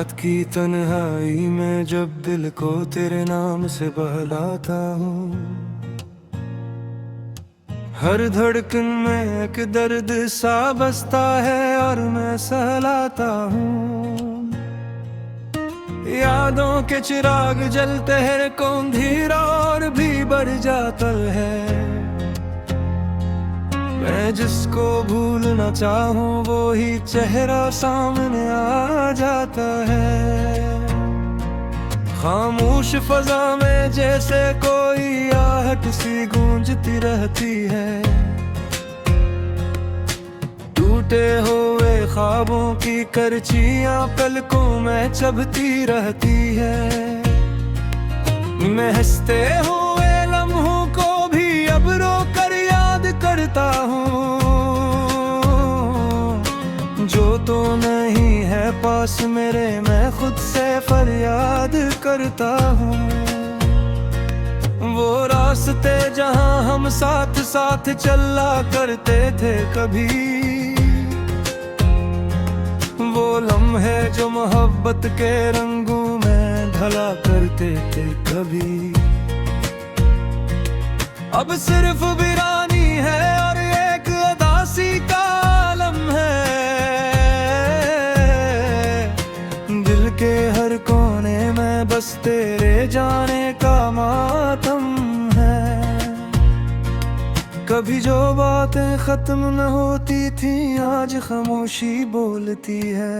रात की तन्हाई में जब दिल को तेरे नाम से बहलाता हूँ, हर धड़कन में एक दर्द सा बसता है और मैं सहलाता हूँ। यादों के चिराग जलते हैं, कौन धीरा और भी बढ़ जाता है। मैं जिसको भूलना चाहूँ वो ही चेहरा सामने आ जाता है। खामोश फजा में जैसे कोई आहट सी गूंजती रहती है। टूटे हुए ख्वाबों की करचियां पलकों में चबती रहती है। मैं हंसते हुए लम्हों को भी अब रो कर याद करता हूँ। जो तो नहीं है पास मेरे, मैं खुद से फरियाद करता हूँ। वो रास्ते जहाँ हम साथ साथ चला करते थे कभी, वो लम्हे जो मोहब्बत के रंगों में ढला करते थे कभी, अब सिर्फ वीरानी है और एक उदासी का आलम है। दिल के हर कोने में बस तेरे जाने का मातम है। कभी जो बातें खत्म न होती थी आज खामोशी बोलती है।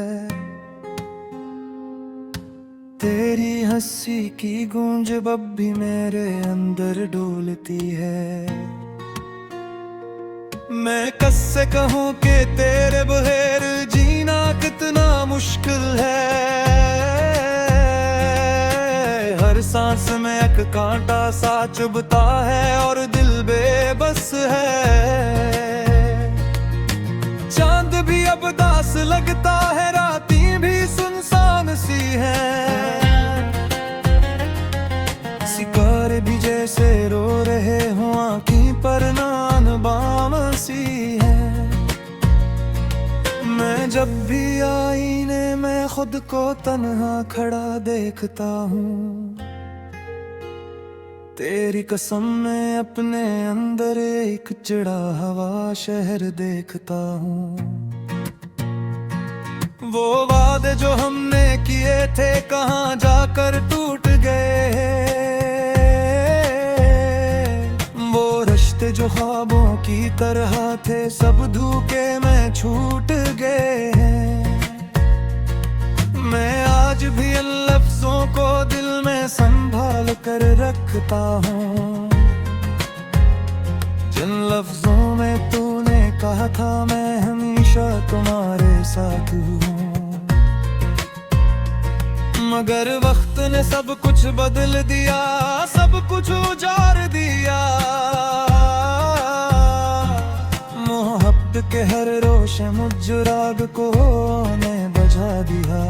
तेरी हंसी की गूंज अब भी मेरे अंदर डोलती है। मैं कैसे कहूँ कि तेरे बगैर जीना कितना मुश्किल है। हर सांस में एक कांटा सा चुभता है और दिल बेबस है। चांद भी अब दास लगता है, रातें भी सुनसान सी है। सितारे भी जैसे रो रहे हों, आँखों पर नान बाम सी है। मैं जब भी आईने में खुद को तन्हा खड़ा देखता हूँ, तेरी कसम मैं अपने अंदर एक चिड़ा हवा शहर देखता हूँ। वो वादे जो हमने किए थे कहाँ जाकर टूट गए। वो रिश्ते जो ख्वाबों की तरह थे सब धोखे में छूट गए हैं। मैं आज भी इन लफ्जों को दिल में संभाल कर रखता हूँ, जिन लफ्जों में तूने कहा था मैं हमेशा तुम्हारे साथ हूँ। मगर वक्त ने सब कुछ बदल दिया, सब कुछ उजाड़ दिया। मोहब्बत के हर रोशे मुझराग को ने बुझा दिया।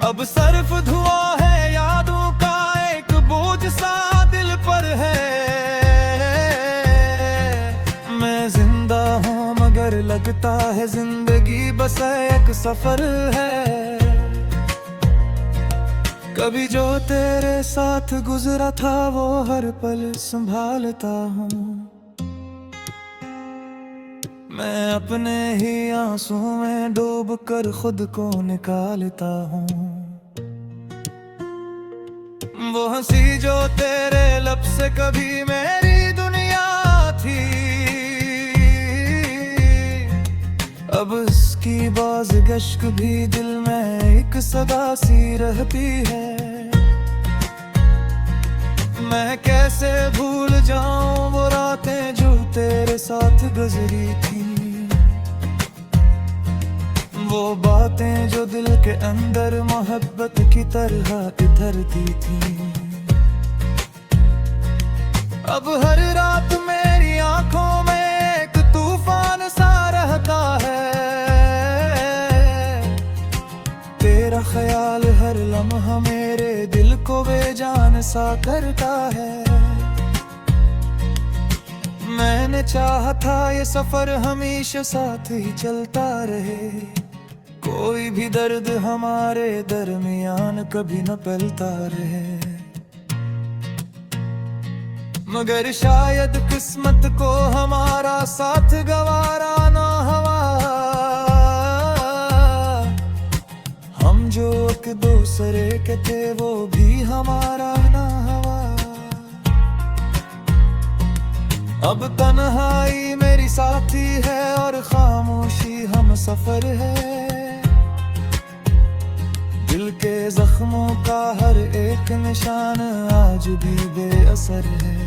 अब सिर्फ धुआं है यादों का, एक बोझ सा दिल पर है। मैं जिंदा हूँ मगर लगता है जिंदगी बस एक सफर है। कभी जो तेरे साथ गुजरा था वो हर पल संभालता हूँ। मैं अपने ही आंसुओं में डूब कर खुद को निकालता हूँ। वो हंसी जो तेरे लब से कभी मेरी दुनिया थी, अब उसकी बाज़गश्त भी दिल में एक सदा सी रहती है। मैं कैसे भूल जाऊं वो रातें जो तेरे साथ गुजरी थी। वो बातें जो दिल के अंदर मोहब्बत की तरह उतरती थी। अब हर रात मेरी आंखों में एक तूफान सा रहता है। तेरा ख्याल हर लम्हा मेरे दिल को बेजान सा करता है। मैंने चाहा था ये सफर हमेशा साथ ही चलता रहे। कोई भी दर्द हमारे दरमियान कभी न पलता रहे, मगर शायद किस्मत को हमारा साथ गवारा ना हवा। हम जो एक दूसरे के थे वो भी हमारा ना हवा। अब तन्हाई मेरी साथी है और खामोशी हम सफर है। दिल के जख्मों का हर एक निशान आज भी बेअसर है।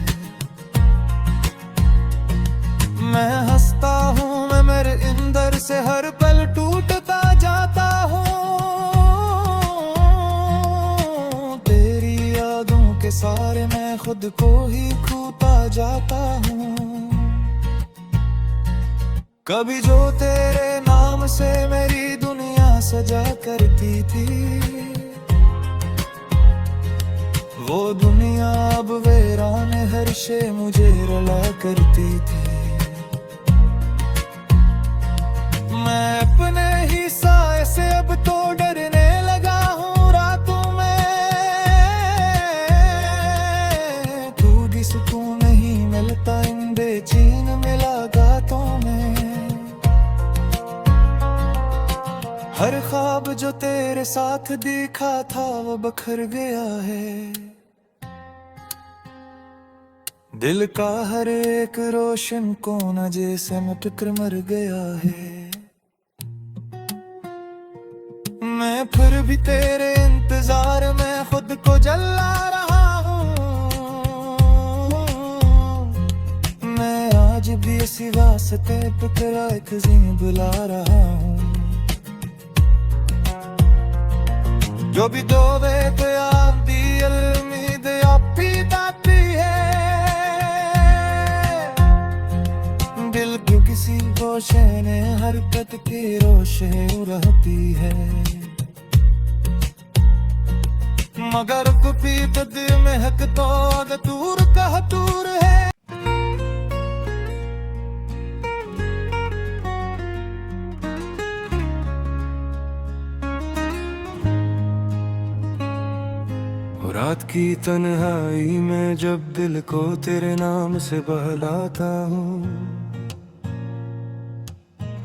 मैं हंसता हूँ मैं मेरे अंदर से हर पल टूटता जाता हूँ। तेरी यादों के सारे मैं खुद को ही खोता जाता हूँ। कभी जो तेरे नाम से मेरी दुनिया सजा करती थी, वो दुनिया अब वीरान हर शे मुझे रुला करती थी। मैं अपने ही साए से अब तो डरने लगा हूँ रातों में। तू भी सुकून नहीं मिलता इन बेचैन मुलाकातों में। हर ख्वाब जो तेरे साथ देखा था वो बखर गया है। दिल का हर एक रोशन कोना जैसे मिट कर मर गया है। मैं फिर भी तेरे इंतजार में खुद को जला रहा हूँ। मैं आज भी इसी वास्ते पे तेरा एक ज़ीं बुला रहा हूँ। जो भी दोवे पे आती उम्मीद आपी दाती है। दिल की किसी गोशे ने हरकत की रोशे रहती है, मगर कुपी दिल में हक तो दूर का दूर है। रात की तन्हाई में जब दिल को तेरे नाम से बहलाता हूँ,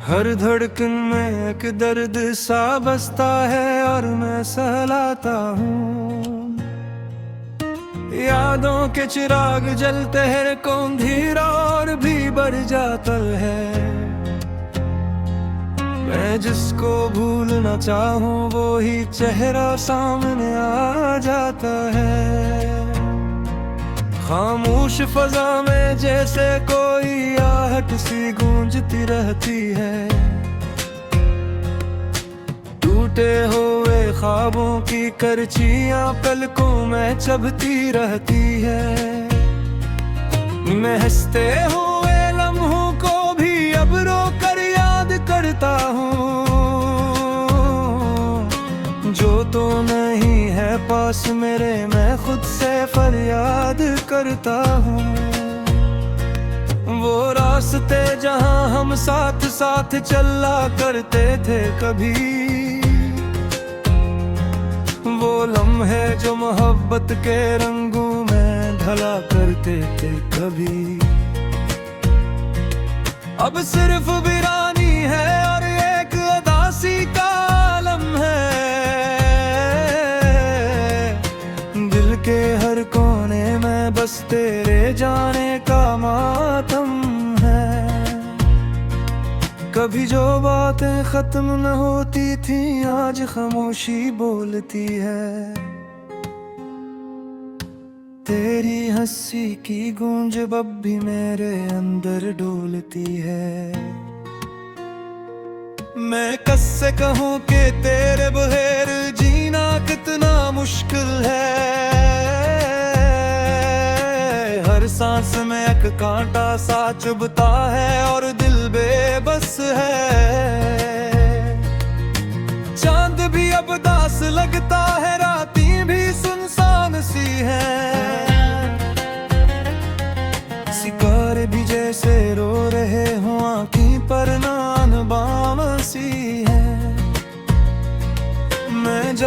हर धड़कन में एक दर्द सा बसता है और मैं सहलाता हूँ। यादों के चिराग जलते हैं कौन धीरा और भी बढ़ जाता है। मैं जिसको भूलना चाहूँ वो ही चेहरा सामने आ जाता है। खामोश फजा में जैसे कोई आहट सी गूंजती रहती है। टूटे हुए ख्वाबों की करचियां पलकों में चबती रहती है। मैं हंसते हुए लम्हों को भी अब रो कर याद करता हूँ। जो तो नहीं है पास मेरे मैं खुद से फरियाद करता हूँ। वो रास्ते जहाँ हम साथ साथ चला करते थे कभी, वो लम्हे जो मोहब्बत के रंगों में ढला करते थे कभी, अब सिर्फ वीरानी है और एक उदासी का आलम है। दिल के हर कोने में बस तेरे जाने का मातम है। कभी जो बातें खत्म न होती थी आज खामोशी बोलती है। तेरी हंसी की गूंज अब भी मेरे अंदर डोलती है। मैं कैसे कहूँ कि तेरे बगैर जीना कितना मुश्किल है। हर सांस में एक कांटा सा चुभता है और दिल बेबस है। चांद भी अब दास लगता है, रातें भी सुनसान सी है। सितारे भी जैसे रो रहे हो आँखीं पर नान बाम सी है।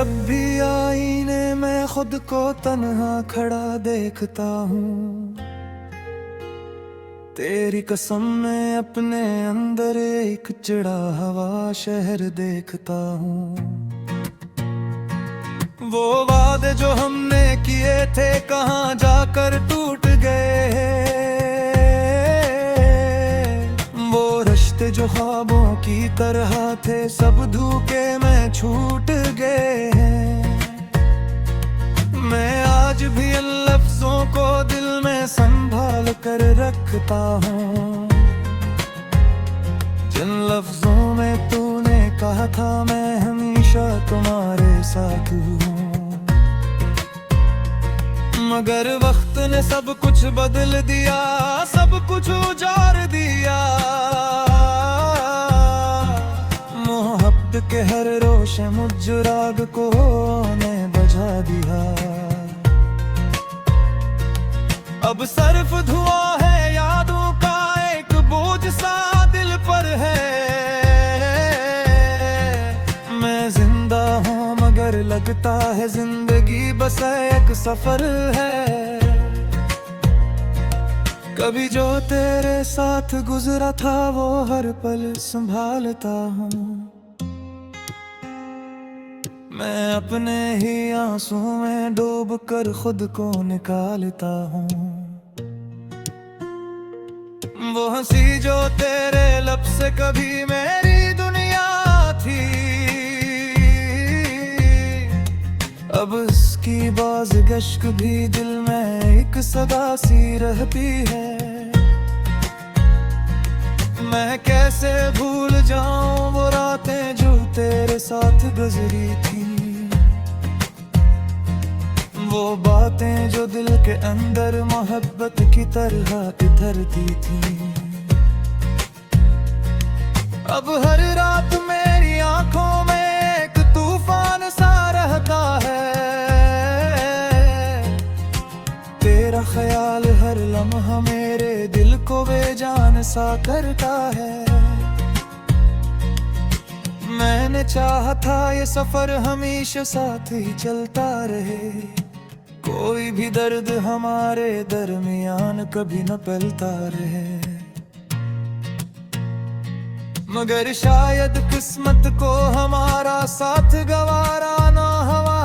जब भी आईने में खुद को तन्हा खड़ा देखता हूँ, तेरी कसम मैं अपने अंदर एक चिड़ा हवा शहर देखता हूँ। वो वादे जो हमने किए थे कहाँ जाकर टूट गए, वो रिश्ते जो ख्वाबों की तरह थे सब धोखे में छूट गए हैं। मैं आज भी इन लफ्जों को दिल में संभाल कर रखता हूँ, जिन लफ्जों में तूने कहा था मैं हमेशा तुम्हारे साथ हूँ। मगर वक्त ने सब कुछ बदल दिया, सब कुछ उजाड़ दिया। मोहब्बत के हर रोशे मुझराग को ने बुझा दिया। अब सिर्फ धुआं है यादों का एक बोझ सा दिल पर है। मैं जिंदा हूँ मगर लगता है जिंदगी बस एक सफर है। कभी जो तेरे साथ गुजरा था वो हर पल संभालता हूँ। मैं अपने ही आंसू में डूब कर खुद को निकालता हूँ। वो हंसी जो तेरे लब से कभी मेरी दुनिया थी, अब उसकी बाज़गश्त भी दिल में एक सदा सी रहती है। मैं कैसे भूल जाऊं वो रातें जो तेरे साथ गुजरी थी, वो बातें जो दिल के अंदर मोहब्बत की तरह उतरती थी। अब हर रात मेरी आंखों में एक तूफान सा रहता है। तेरा ख्याल हर लम्हा मेरे दिल को बेजान सा करता है। मैंने चाहा था ये सफर हमेशा साथ ही चलता रहे, कोई भी दर्द हमारे दरमियान कभी न पलता रहे। मगर शायद किस्मत को हमारा साथ गवारा ना हुआ।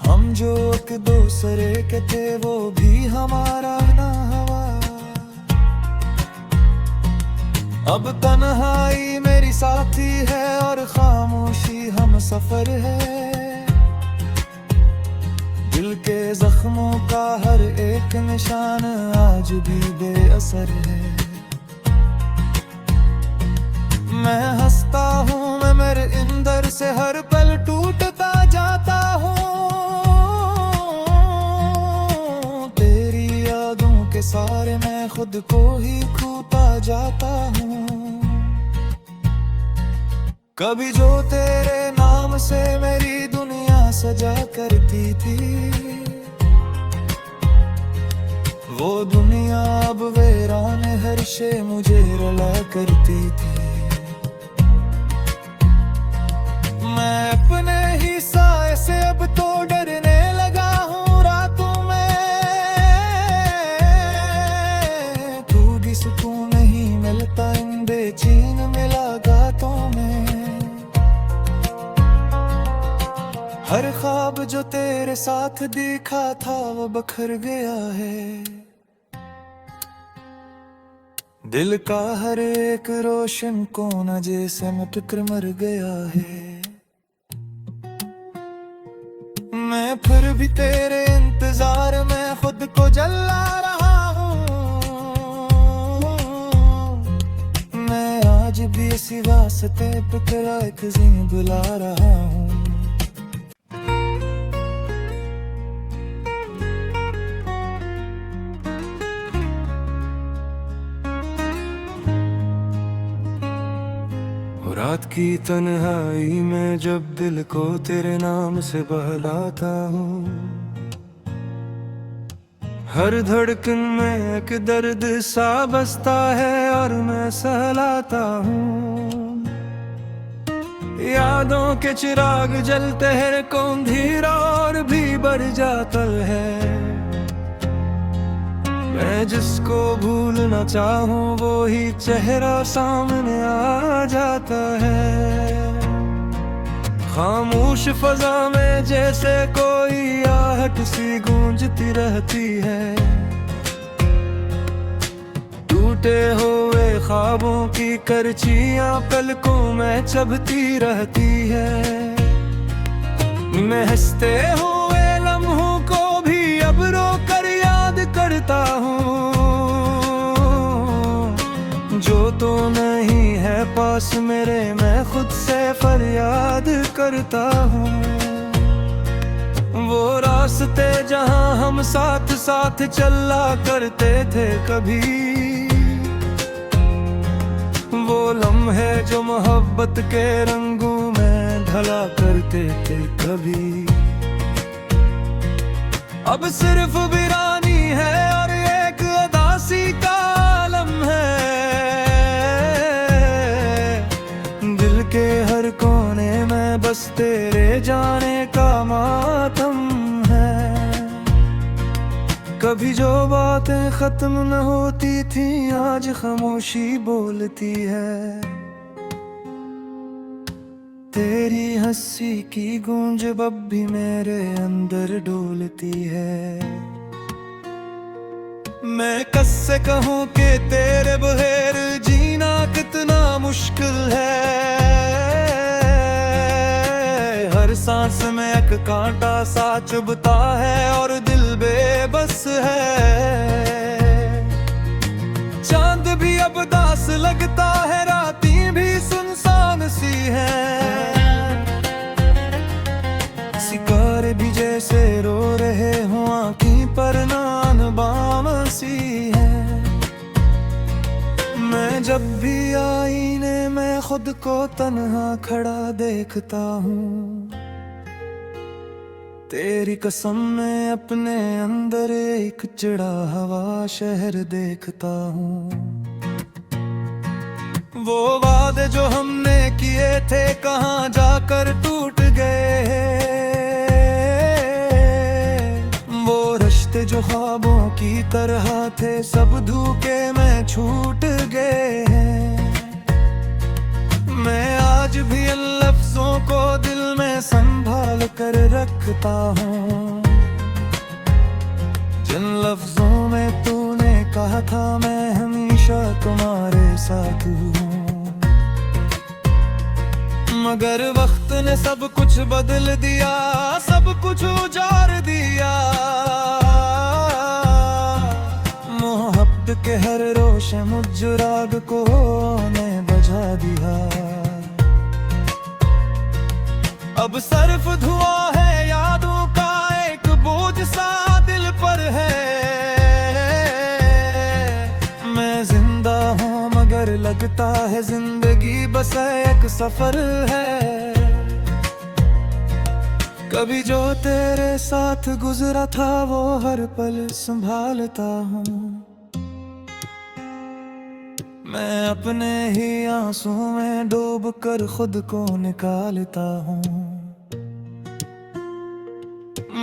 हम जो एक दूसरे के थे वो भी हमारा ना हुआ। अब तन्हाई मेरी साथी है और खामोशी हम सफर है। दिल के जख्मों का हर एक निशान आज भी बेअसर है। मैं हंसता हूँ मैं मेरे अंदर से हर पल टूटता जाता हूँ। तेरी यादों के सारे मैं खुद को ही खोता जाता हूँ। कभी जो तेरे नाम से मेरी दुनिया सजा करती थी, वो दुनिया अब वीरान हर शे मुझे रुला करती थी। मैं अपने ही साए से अब तो डरने लगा हूँ रातों में। तू भी सुकून नहीं मिलता इन बेचैन मुलाकातों में। हर ख्वाब जो तेरे साथ देखा था वो बखर गया है। दिल का हर एक रोशन कोना जैसे मिट कर मर गया है। मैं फिर भी तेरे इंतजार में खुद को जला रहा हूँ। मैं आज भी इसी वास्ते पे तेरा एक ज़िंदगी बुला रहा हूँ। रात की तन्हाई में जब दिल को तेरे नाम से बहलाता हूँ, हर धड़कन में एक दर्द सा बसता है और मैं सहलाता हूँ। यादों के चिराग जलते हैं, कौन धीरा और भी बढ़ जाता है। मैं जिसको भूलना चाहूं वो ही चेहरा सामने आ जाता है। खामोश फजा में जैसे कोई आहट सी गूंजती रहती है। टूटे हुए ख्वाबों की करचियां पलकों में चबती रहती है। मैं हंसते हुए लम्हों को भी अब रो कर याद करता हूँ। जो तो नहीं है पास मेरे, मैं खुद से फरियाद करता हूँ। वो रास्ते जहाँ हम साथ साथ चला करते थे कभी, वो लम्हे जो मोहब्बत के रंगों में ढला करते थे कभी, अब सिर्फ वीरानी है और एक उदासी का आलम है। दिल के हर कोने में बस तेरे जाने का मातम है। कभी जो बातें खत्म न होती थी आज खामोशी बोलती है। तेरी हंसी की गूंज अब भी मेरे अंदर डोलती है। मैं कससे कहूँ कि तेरे बगैर जीना कितना मुश्किल है। हर सांस में एक कांटा सा चुभता है और दिल बेबस है। चांद भी अब दास लगता है, रातें भी सुनसान सी है। सितारे भी जैसे रो रहे हों, आँखी पर नान बाम सी है। मैं जब भी आईने में खुद को तन्हा खड़ा देखता हूँ। तेरी कसम मैं अपने अंदर एक चिड़ा हवा शहर देखता हूँ। वो वादे जो हमने किए थे कहाँ जाकर टूट गए। वो रिश्ते जो ख्वाबों की तरह थे सब धोखे में छूट गए हैं। मैं आज भी इन लफ्जों को दिल में संभाल कर रखता हूँ, जिन लफ्जों में तूने कहा था मैं हमेशा तुम्हारे साथ हूँ। मगर वक्त ने सब कुछ बदल दिया, सब कुछ उजाड़ दिया। मोहब्बत के हर रोशे मुझ राग को ने बुझा दिया। अब सिर्फ धुआं है यादों का, एक बोझ सा दिल पर है। मैं जिंदा हूँ मगर लगता है जिंदगी बस एक सफर है। कभी जो तेरे साथ गुजरा था वो हर पल संभालता हूँ। मैं अपने ही आंसू में डूब कर खुद को निकालता हूँ।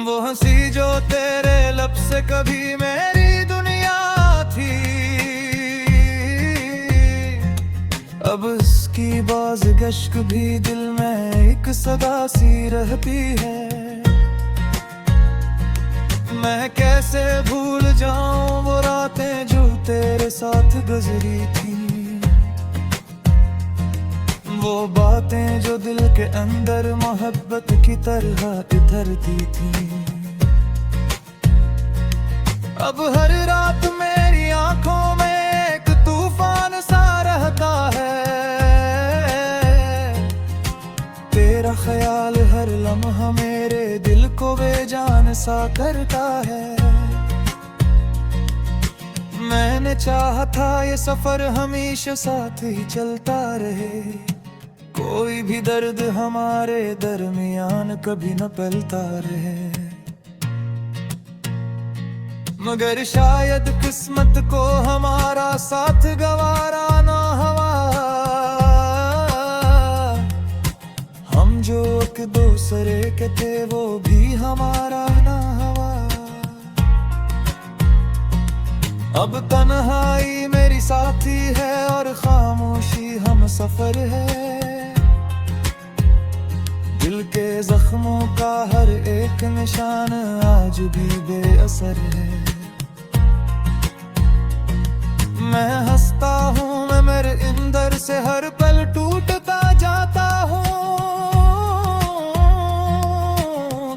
वो हंसी जो तेरे लब से कभी मेरी दुनिया थी, अब उसकी बाज़गश्त भी दिल में एक सदा सी रहती है। मैं कैसे भूल जाऊं वो रातें जो तेरे साथ गुजरी थी। वो बातें जो दिल के अंदर मोहब्बत की तरह उतरती थी। अब हर रात मेरी आंखों में एक तूफान सा रहता है। तेरा ख्याल हर लम्हा मेरे दिल को बेजान सा करता है। मैंने चाहा था ये सफर हमेशा साथ ही चलता रहे। कोई भी दर्द हमारे दरमियान कभी न पलता रहे। मगर शायद किस्मत को हमारा साथ गवारा ना हुआ। जो एक दूसरे के थे वो भी हमारा ना हवा। अब तन्हाई मेरी साथी है और खामोशी हम सफर है। दिल के जख्मों का हर एक निशान आज भी बेअसर है। मैं हंसता हूँ, मैं मेरे अंदर से हर पल टूटता जाता हूँ।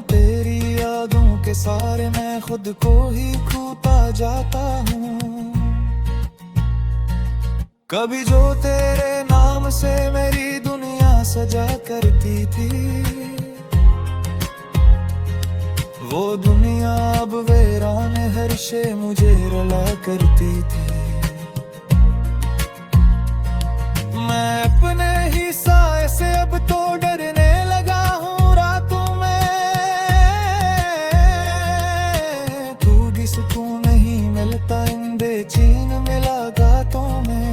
तेरी यादों के सारे मैं खुद को ही खोता जाता हूँ। कभी जो तेरे नाम से मेरी दुनिया सजा करती थी, वो दुनिया अब वीरान हर शे मुझे रुला करती थी। मैं अपने ही साए से अब तो डरने लगा हूँ रातों में। तू भी सुकून नहीं मिलता इन बेचैन मुलाकातों में।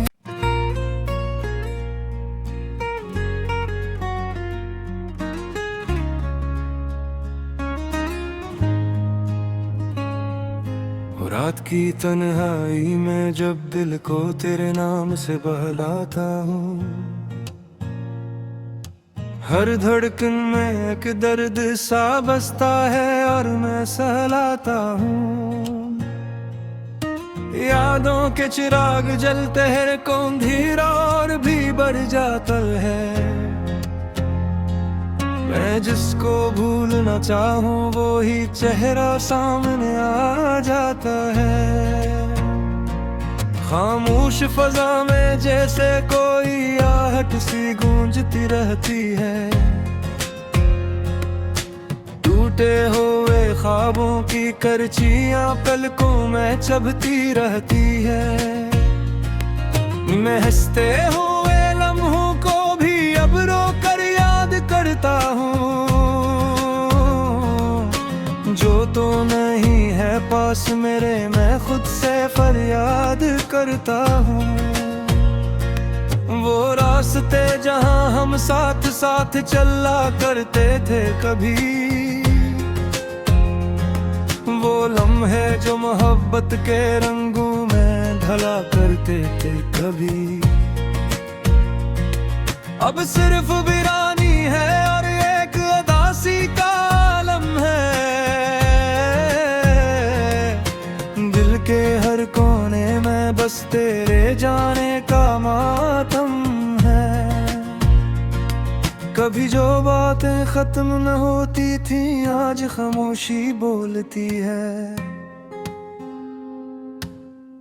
रात की तन्हाई में जब दिल को तेरे नाम से बहलाता हूँ, हर धड़कन में एक दर्द सा बसता है और मैं सहलाता हूँ। यादों के चिराग जलते हैं, कौन धीरा और भी बढ़ जाता है। मैं जिसको भूलना चाहूँ वो ही चेहरा सामने आ जाता है। खामोश फजा में जैसे कोई आहट सी गूंजती रहती है। टूटे हुए ख्वाबों की करचियां पलकों में चबती रहती है। मैं हंसते हुए लम्हों को भी अब रो कर याद करता हूँ। जो तो नहीं है पास मेरे मैं खुद से फरियाद करता हूँ। वो रास्ते जहाँ हम साथ साथ चला करते थे कभी, वो लम्हे जो मोहब्बत के रंगों में ढला करते थे कभी, अब सिर्फ वीरानी है और एक उदासी का आलम है। दिल के हर कोने में बस तेरे जाने का मातम है। कभी जो बातें खत्म न होती थी आज खामोशी बोलती है।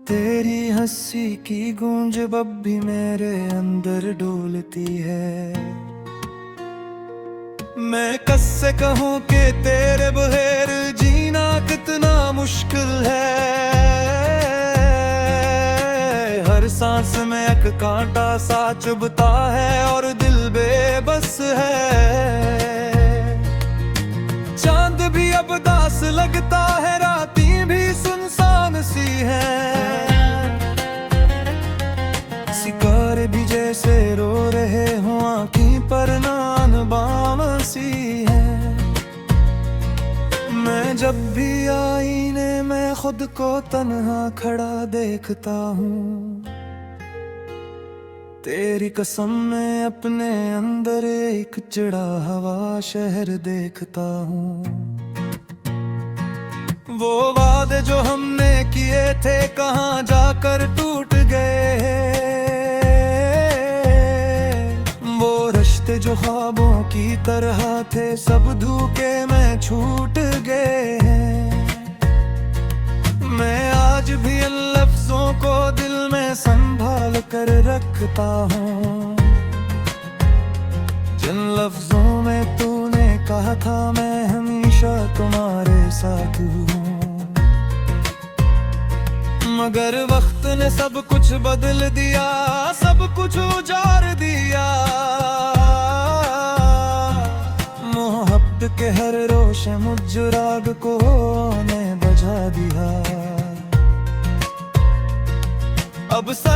तेरी हंसी की गूंज अब भी मेरे अंदर डोलती है। मैं कैसे कहूँ कि तेरे बगैर जीना कितना मुश्किल है। हर सांस में एक कांटा सा चुभता है और दिल बेबस है। चांद भी अब दास लगता है, रातें भी सुनसान सी है। सितारे भी जैसे रो रहे हों, आँखों पर नान बाम सी है। मैं जब भी आईने में खुद को तन्हा खड़ा देखता हूँ। तेरी कसम मैं अपने अंदर एक चिड़ा हवा शहर देखता हूँ। वो वादे जो हमने किए थे कहाँ जाकर टूट गए। वो रिश्ते जो ख्वाबों की तरह थे सब धोखे में छूट गए हैं। मैं आज भी इन लफ्जों को दिल में संभाल कर रखता हूँ, जिन लफ्जों में तूने कहा था मैं हमेशा तुम्हारे साथ हूँ। मगर वक्त ने सब कुछ बदल दिया, सब कुछ उजाड़ दिया। मोहब्बत के हर रोशे मुझ राग को ने बुझा दिया। अब सर